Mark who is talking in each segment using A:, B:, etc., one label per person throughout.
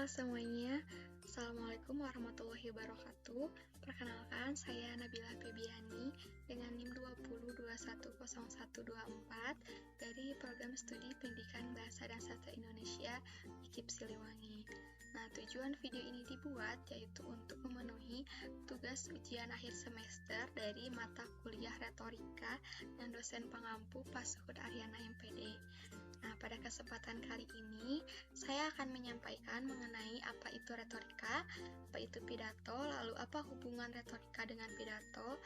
A: Halo semuanya, Assalamualaikum warahmatullahi wabarakatuh. Perkenalkan, saya Nabila Febiani dengan NIM 20210124 dari Program Studi Pendidikan Bahasa dan Sastra Indonesia IKIP Siliwangi. Nah, tujuan video ini dibuat yaitu untuk memenuhi tugas ujian akhir semester dari mata kuliah retorika dan dosen pengampu Pak Suhud Aryana MPD. Nah, pada kesempatan kali ini, saya akan menyampaikan mengenai apa itu retorika, apa itu pidato, lalu apa hubungan retorika dengan pidato,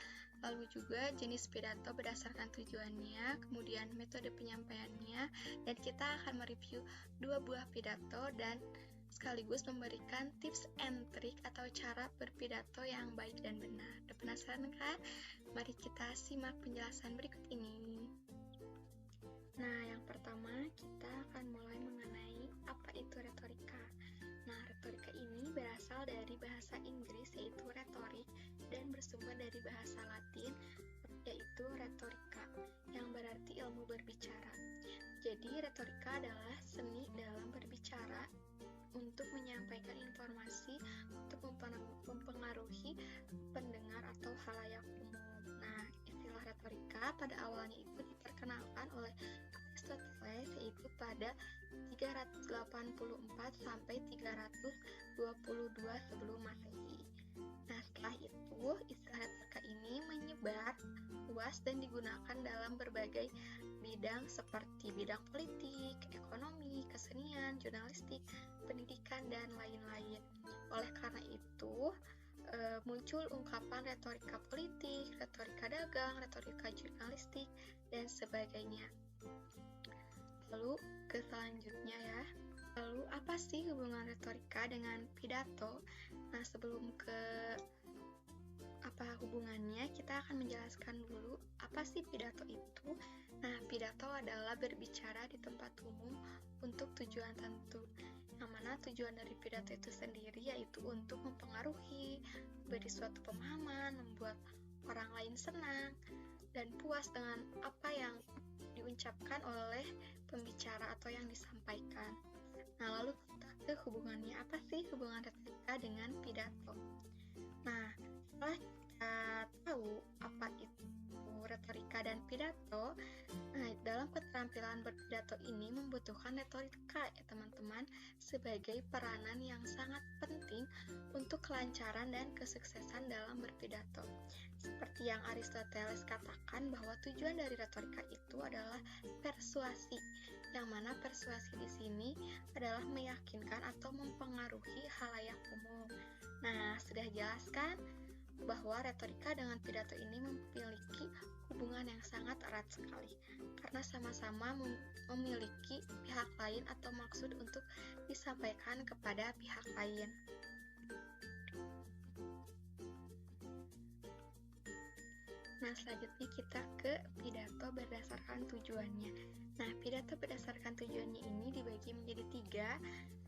A: lalu juga jenis pidato berdasarkan tujuannya, kemudian metode penyampaiannya, dan kita akan mereview 2 buah pidato dan sekaligus memberikan tips and trik atau cara berpidato yang baik dan benar. Udah penasaran kan? Mari kita simak penjelasan berikut ini. Nah, yang pertama kita akan mulai mengenai apa itu retorika. Nah, retorika ini berasal dari bahasa Inggris yaitu retorik dan bersumber dari bahasa Latin yaitu retorika yang berarti ilmu berbicara. Jadi, retorika adalah seni dalam berbicara untuk menyampaikan informasi untuk mempengaruhi pendengar atau halayak umum. Nah, istilah retorika pada awalnya itu diperkenalkan oleh Aristoteles yaitu pada 384 sampai 322 sebelum Masehi. Nah, setelah itu istilah retorika ini menyebar luas dan digunakan dalam berbagai bidang seperti bidang politik, ekonomi, kesenian, jurnalistik, pendidikan, dan lain-lain. Oleh karena itu, muncul ungkapan retorika politik, retorika dagang, retorika jurnalistik, dan sebagainya. Lalu ke selanjutnya ya. Lalu apa sih hubungan retorika dengan pidato? Nah, sebelum ke apa hubungannya, kita akan menjelaskan dulu apa sih pidato itu. Nah, pidato adalah berbicara di tempat umum untuk tujuan tertentu. Yang mana tujuan dari pidato itu sendiri yaitu untuk mempengaruhi, beri suatu pemahaman, membuat orang lain senang dan puas dengan apa yang diucapkan oleh pembicara atau yang disampaikan. Nah, lalu kita ke hubungannya, apa sih hubungan retorika dengan pidato? Nah, setelah kita tahu apa itu retorika dan pidato, nah dalam keterampilan berpidato ini membutuhkan retorika ya teman-teman sebagai peranan yang sangat penting untuk kelancaran dan kesuksesan dalam berpidato. Seperti yang Aristoteles katakan bahwa tujuan dari retorika itu adalah persuasi, yang mana persuasi di sini adalah meyakinkan atau mempengaruhi halayak umum. Nah, sudah jelas kan bahwa retorika dengan pidato ini memiliki hubungan yang sangat erat sekali karena sama-sama memiliki pihak lain atau maksud untuk disampaikan kepada pihak lain. Nah, selanjutnya kita ke pidato berdasarkan tujuannya. Nah, pidato berdasarkan tujuannya ini dibagi menjadi 3.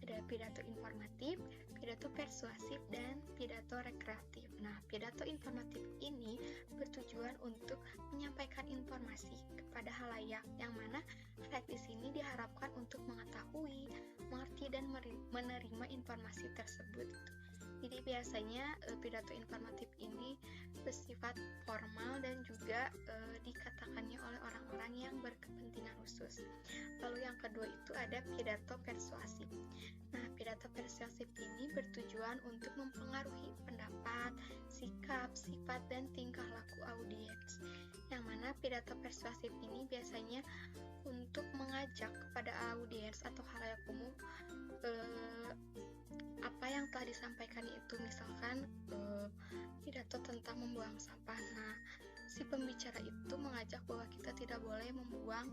A: Ada pidato informatif, pidato persuasif, dan pidato rekreatif. Nah, pidato informatif ini bertujuan untuk menyampaikan informasi kepada halayak, yang mana halayak di sini diharapkan untuk mengetahui, mengerti, dan menerima informasi tersebut. Jadi biasanya pidato informatif ini bersifat formal dan juga dikatakannya oleh orang-orang yang berkepentingan khusus. Lalu yang kedua itu ada pidato persuasif. Nah, pidato persuasif ini bertujuan untuk mempengaruhi pendapat, sikap, sifat, dan tingkah laku audiens. Yang mana pidato persuasif ini biasanya untuk mengajak kepada audiens atau halayak umum apa yang telah disampaikan itu, misalkan pidato tentang membuang sampah. Nah, si pembicara itu mengajak bahwa kita tidak boleh membuang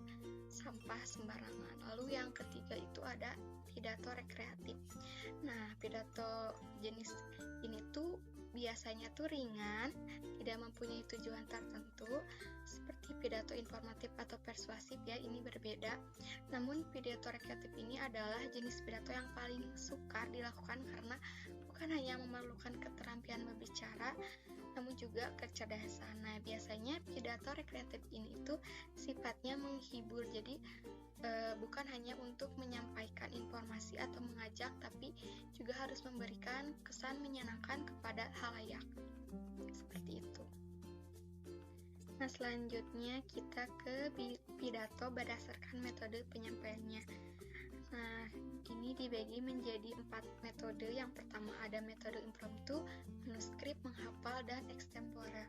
A: sampah sembarangan. Lalu yang ketiga itu ada pidato rekreatif. Nah, pidato jenis ini tuh biasanya tuh ringan, tidak mempunyai tujuan tertentu, seperti pidato informatif atau persuasif ya, ini berbeda. Namun pidato rekreatif ini adalah jenis pidato yang paling sukar dilakukan karena bukan hanya memerlukan keterampilan berbicara, namun juga kecerdasan. Nah, biasanya pidato rekreatif ini itu sifatnya menghibur, jadi bukan hanya untuk menyampaikan informasi atau mengajak, tapi juga harus memberikan kesan menyenangkan kepada halayak. Seperti itu. Nah, selanjutnya kita ke pidato berdasarkan metode penyampaiannya. Nah, ini dibagi menjadi 4 metode. Yang pertama ada metode impromptu, manuskrip, menghafal, dan extemporer.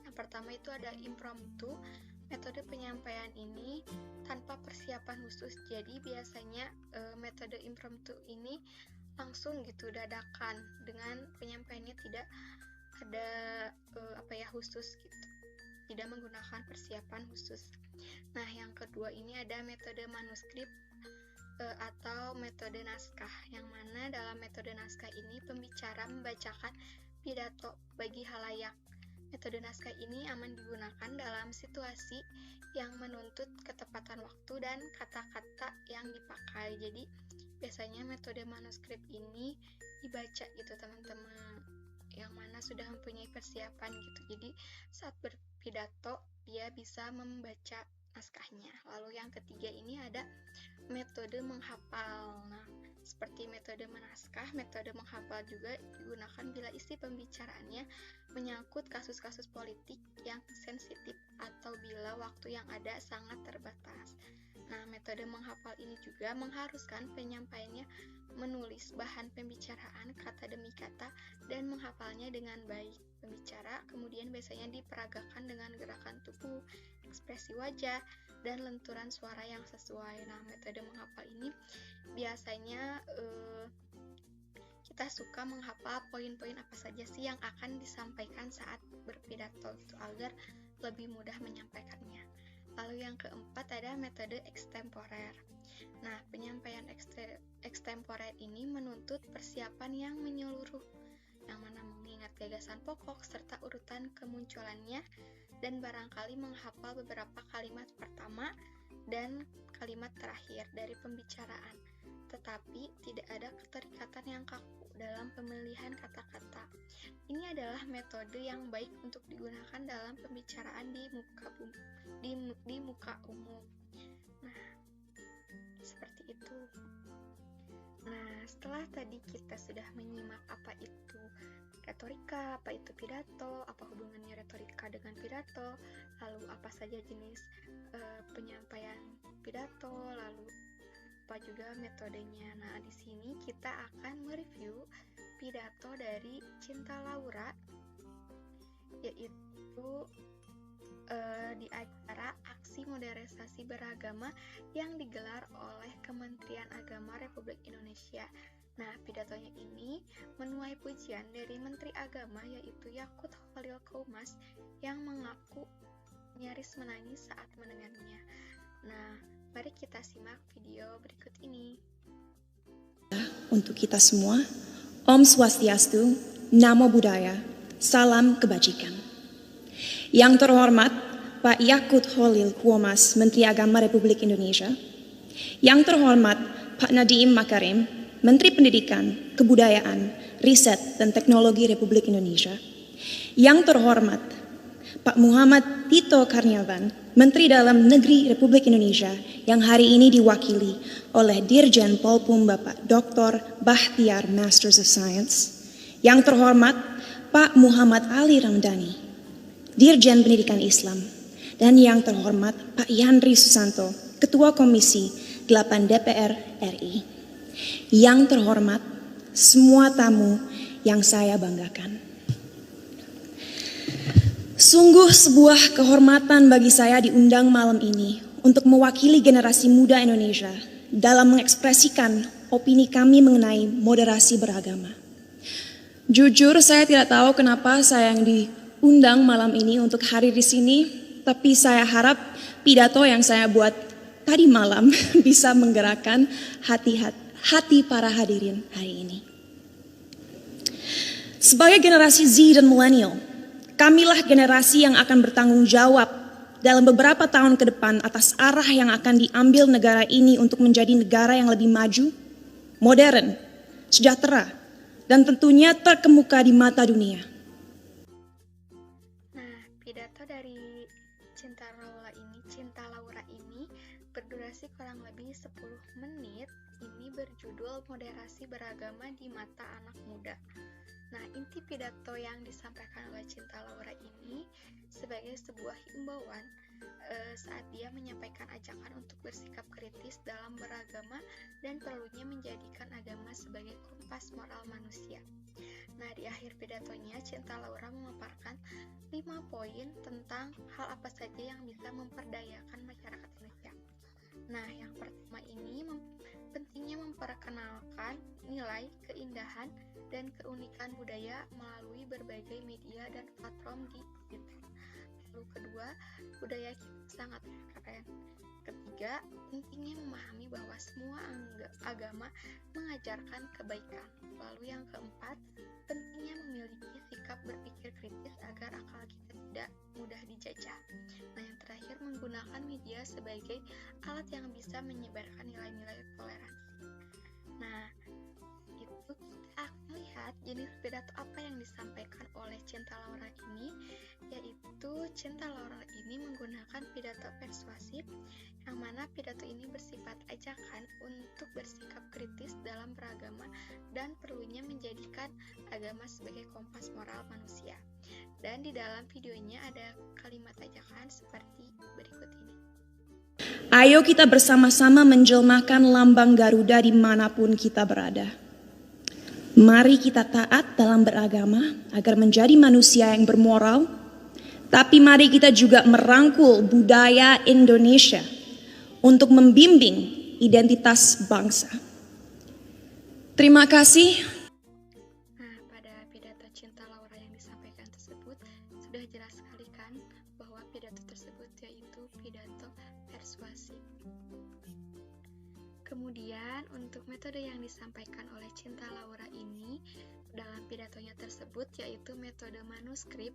A: Yang pertama itu ada impromptu. Metode penyampaian ini tanpa persiapan khusus. Jadi biasanya metode impromptu ini langsung gitu, dadakan, dengan penyampaiannya tidak ada khusus gitu, tidak menggunakan persiapan khusus. Nah, yang kedua ini ada metode manuskrip atau metode naskah, yang mana dalam metode naskah ini pembicara membacakan pidato bagi halayak. Metode naskah ini aman digunakan dalam situasi yang menuntut ketepatan waktu dan kata-kata yang dipakai. Jadi biasanya metode manuskrip ini dibaca gitu teman-teman, yang mana sudah mempunyai persiapan gitu. Jadi saat berpidato dia bisa membaca naskahnya. Lalu yang ketiga ini ada metode menghafal. Nah, seperti metode menaskah, metode menghafal juga digunakan bila isi pembicaraannya menyangkut kasus-kasus politik yang sensitif atau bila waktu yang ada sangat terbatas. Nah, metode menghafal ini juga mengharuskan penyampaiannya menulis bahan pembicaraan kata demi kata dan menghafalnya dengan baik. Pembicara kemudian biasanya diperagakan dengan gerakan tubuh, ekspresi wajah, dan lenturan suara yang sesuai. Nah, metode menghafal ini biasanya kita suka menghafal poin-poin apa saja sih yang akan disampaikan saat berpidato itu agar lebih mudah menyampaikannya. Lalu yang keempat ada metode extemporer. Nah, penyampaian extemporer ini menuntut persiapan yang menyeluruh, yang mana mengingat gagasan pokok serta urutan kemunculannya dan barangkali menghafal beberapa kalimat pertama dan kalimat terakhir dari pembicaraan, tetapi tidak ada keterikatan yang kaku dalam pemilihan kata-kata. Ini adalah metode yang baik untuk digunakan dalam pembicaraan di muka umum. Nah, seperti itu. Nah, setelah tadi kita sudah menyimak apa itu retorika, apa itu pidato, apa hubungannya retorika dengan pidato, lalu apa saja jenis penyampaian pidato, lalu apa juga metodenya. Nah, di sini kita akan mereview pidato dari Cinta Laura, yaitu di acara aksi modernisasi beragama yang digelar oleh Kementerian Agama Republik Indonesia. Nah, pidatonya ini menuai pujian dari Menteri Agama yaitu Yakut Khalil Qoumas yang mengaku nyaris menangis saat mendengarnya. Nah, mari kita simak video berikut ini.
B: Untuk kita semua, Om Swastiastu, Namo Buddhaya, Salam Kebajikan. Yang terhormat Pak Yakut Khalil Qoumas, Menteri Agama Republik Indonesia. Yang terhormat Pak Nadiem Makarim, Menteri Pendidikan, Kebudayaan, Riset, dan Teknologi Republik Indonesia. Yang terhormat Pak Muhammad Tito Karnavian, Menteri Dalam Negeri Republik Indonesia, yang hari ini diwakili oleh Dirjen Polpum Bapak Dr. Bahtiar Masters of Science. Yang terhormat Pak Muhammad Ali Ramdhani, Dirjen Pendidikan Islam. Dan yang terhormat Pak Yandri Susanto, Ketua Komisi 8 DPR RI. Yang terhormat semua tamu yang saya banggakan. Sungguh sebuah kehormatan bagi saya diundang malam ini untuk mewakili generasi muda Indonesia dalam mengekspresikan opini kami mengenai moderasi beragama. Jujur saya tidak tahu kenapa saya yang diundang malam ini untuk hadir di sini, tapi saya harap pidato yang saya buat tadi malam bisa menggerakkan hati para hadirin hari ini. Sebagai generasi Z dan milenial, kamilah generasi yang akan bertanggung jawab dalam beberapa tahun ke depan atas arah yang akan diambil negara ini untuk menjadi negara yang lebih maju, modern, sejahtera, dan tentunya terkemuka di mata dunia.
A: Nah, pidato dari Cinta Laura ini berdurasi berdurasi kurang lebih 10 menit. Ini berjudul Moderasi Beragama di Mata Anak Muda. Nah, inti pidato yang disampaikan oleh Cinta Laura ini sebagai sebuah himbauan saat dia menyampaikan ajakan untuk bersikap kritis dalam beragama dan perlunya menjadikan agama sebagai kompas moral manusia. Nah, di akhir pidatonya, Cinta Laura memaparkan 5 poin tentang hal apa saja yang bisa memperdayakan masyarakat Indonesia. Nah, yang pertama ini pentingnya memperkenalkan nilai, keindahan, dan keunikan budaya melalui berbagai media dan platform di digital. Lalu kedua, budaya kita sangat keren. Ketiga, pentingnya memahami bahwa semua agama mengajarkan kebaikan. Lalu yang keempat, pentingnya memiliki sikap berpikir kritis agar akal kita tidak mudah dijajah. Nah, yang terakhir, menggunakan media sebagai alat yang bisa menyebarkan nilai-nilai toleransi. Nah, itu kita akan lihat jenis pidato apa yang disampaikan oleh Cinta Laura ini, yaitu Cinta Laura ini menggunakan pidato persuasif, yang mana pidato ini bersifat ajakan untuk bersikap kritis dalam beragama dan perlunya menjadikan agama sebagai kompas moral manusia. Dan di dalam videonya ada kalimat ajakan seperti berikut ini.
B: Ayo kita bersama-sama menjelmakan lambang Garuda dimanapun kita berada. Mari kita taat dalam beragama agar menjadi manusia yang bermoral, tapi mari kita juga merangkul budaya Indonesia untuk membimbing identitas bangsa. Terima kasih.
A: Nah, pada pidato Cinta Laura yang disampaikan tersebut, sudah jelas sekali kan bahwa pidato tersebut yaitu pidato persuasif. Kemudian untuk metode yang disampaikan oleh Cinta Laura ini dalam pidatonya tersebut yaitu metode manuskrip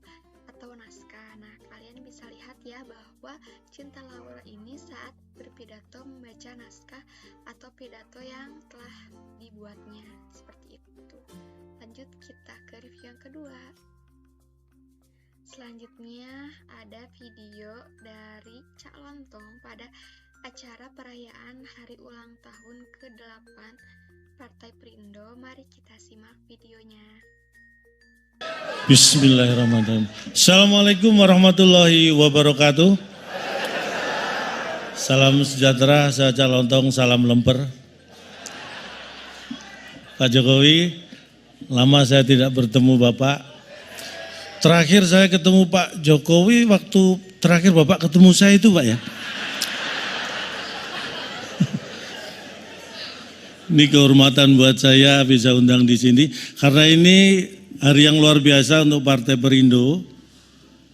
A: atau naskah. Nah, kalian bisa lihat ya bahwa Cinta Laura ini saat berpidato membaca naskah atau pidato yang telah dibuatnya seperti itu. Lanjut kita ke review yang kedua. Selanjutnya ada video dari Cak Lontong pada acara perayaan hari ulang tahun ke-8 Partai Perindo. Mari kita simak videonya.
C: Bismillahirrahmanirrahim. Assalamualaikum warahmatullahi wabarakatuh. Salam sejahtera, saya Cak Lontong, salam lemper. Pak Jokowi, lama saya tidak bertemu Bapak. Terakhir saya ketemu Pak Jokowi waktu terakhir Bapak ketemu saya itu Pak ya. Ini kehormatan buat saya bisa undang di sini karena ini hari yang luar biasa untuk Partai Perindo.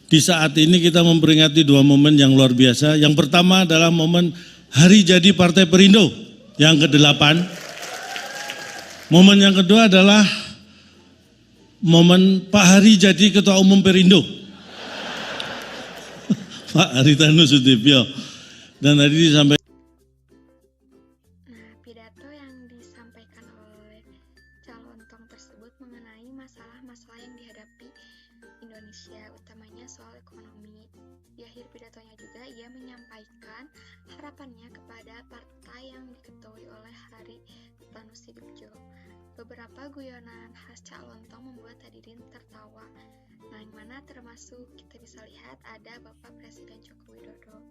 C: Di saat ini kita memperingati 2 momen yang luar biasa. Yang pertama adalah momen hari jadi Partai Perindo yang ke-8. Momen yang kedua adalah momen Pak Hari jadi Ketua Umum Perindo. Pak Haritanu Sudibyo. Dan tadi disampaikan
A: Pidato yang disampaikan oleh Cak Lontong tersebut mengenai masalah-masalah yang dihadapi Indonesia, utamanya soal ekonomi. Di akhir pidatonya juga ia menyampaikan harapannya kepada partai yang diketuai oleh Haritanu Sudibyo. Beberapa guyonan khas Cak Lontong membuat hadirin tertawa. Nah, yang mana termasuk kita bisa lihat ada Bapak Presiden Joko Widodo.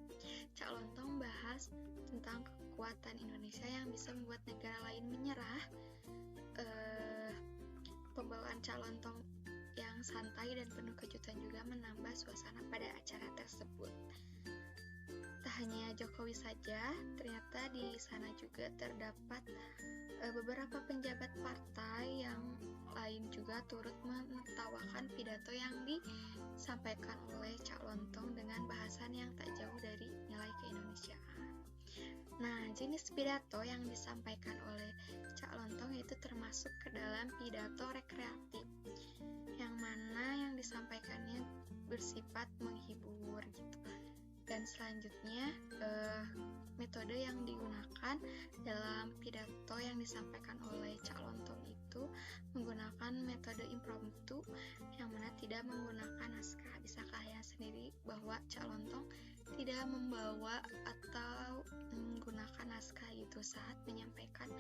A: Cak Lontong bahas tentang kekuatan Indonesia yang bisa membuat negara lain menyerah. Pembawaan Cak Lontong yang santai dan penuh kejutan juga menambah suasana pada acara tersebut. Tak hanya Jokowi saja, ternyata di sana juga terdapat beberapa penjabat partai yang lain juga turut menertawakan pidato yang disampaikan oleh Cak Lontong dengan bahasan yang tak jauh dari nilai keindonesiaan. Nah, jenis pidato yang disampaikan oleh Cak Lontong itu termasuk ke dalam pidato rekreatif, yang mana yang disampaikannya bersifat menghibur gitu. Dan selanjutnya metode yang digunakan dalam pidato yang disampaikan oleh Cak Lontong itu menggunakan metode impromptu, yang mana tidak menggunakan naskah. Bisa kalian sendiri bahwa Cak Lontong tidak membawa atau menggunakan naskah gitu saat menyampaikan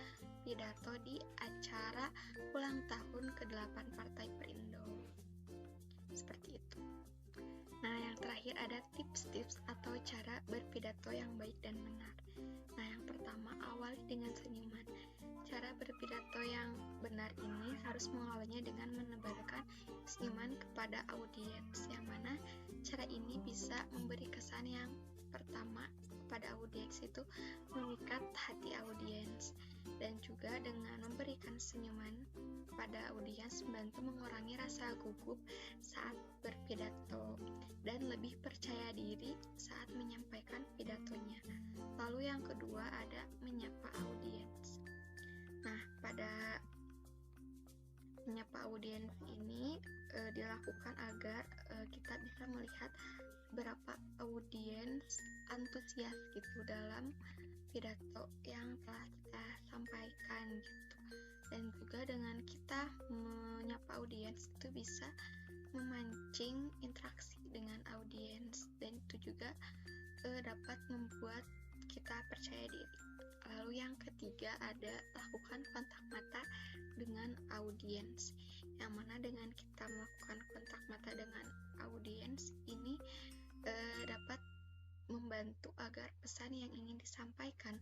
A: pidato di acara ulang tahun ke-8 Partai Perindo. Seperti itu. Nah, yang terakhir ada tips-tips atau cara berpidato yang baik dan benar. Nah, yang pertama, awali dengan senyuman. Cara berpidato yang benar ini harus mengawalinya dengan menebarkan senyuman kepada audiens, yang mana cara ini bisa memberi kesan yang pertama kepada audiens itu memikat hati audiens, dan juga dengan memberikan senyuman pada audiens membantu mengurangi rasa gugup saat berpidato dan lebih percaya diri saat menyampaikan pidatonya. Lalu yang kedua ada menyapa audiens. Nah, pada menyapa audiens ini dilakukan agar kita bisa melihat berapa audiens antusias gitu dalam pidato yang telah kita sampaikan gitu. Dan juga dengan kita menyapa audiens itu bisa memancing interaksi dengan audiens, dan itu juga dapat membuat kita percaya diri. Lalu yang ketiga ada lakukan kontak mata dengan audiens, yang mana dengan kita melakukan kontak mata dengan audiens ini dapat membantu agar pesan yang ingin disampaikan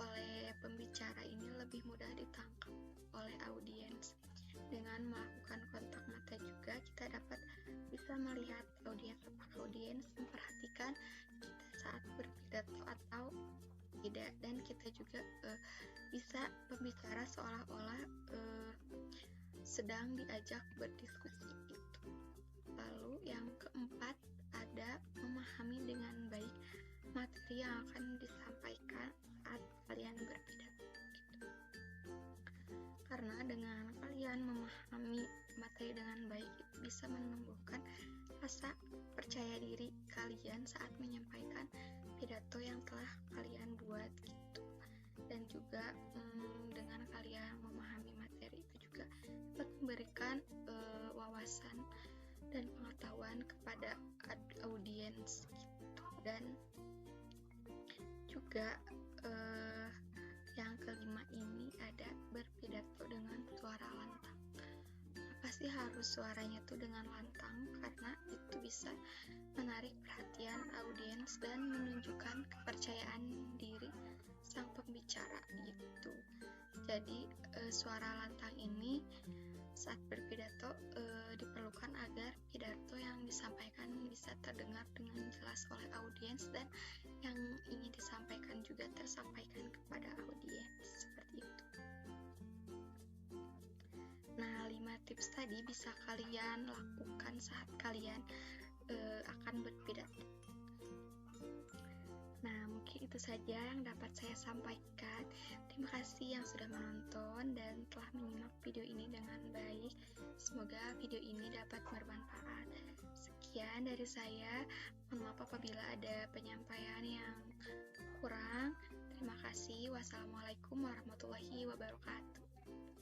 A: oleh pembicara ini lebih mudah ditangkap oleh audiens. Dengan melakukan kontak mata juga kita dapat bisa melihat audiens memperhatikan kita saat berpidato atau tidak, dan kita juga bisa pembicara seolah-olah sedang diajak berdiskusi gitu. Lalu yang keempat ada memahami dengan baik materi yang akan disampaikan saat kalian berpidato gitu. Karena dengan kalian memahami materi dengan baik itu bisa menumbuhkan rasa percaya diri kalian saat menyampaikan pidato yang telah kalian buat gitu. Dan juga dengan kalian memahami materi itu juga dapat memberikan wawasan dan pengetahuan kepada audiens gitu. Dan juga yang kelima ini ada berpidato dengan suara lantang. Apa sih harus suaranya tuh dengan lantang? Karena itu bisa menarik perhatian audiens dan menunjukkan kepercayaan diri sang pembicara gitu. Jadi suara lantang ini saat berpidato diperlukan agar pidato yang disampaikan bisa terdengar dengan jelas oleh audiens dan yang ingin disampaikan juga tersampaikan kepada audiens, seperti itu. Nah, 5 tips tadi bisa kalian lakukan saat kalian akan berpidato. Nah, mungkin itu saja yang dapat saya sampaikan. Terima kasih yang sudah menonton dan telah menyimak video ini dengan baik. Semoga video ini dapat bermanfaat. Sekian dari saya. Mohon maaf apabila ada penyampaian yang kurang. Terima kasih. Wassalamualaikum warahmatullahi wabarakatuh.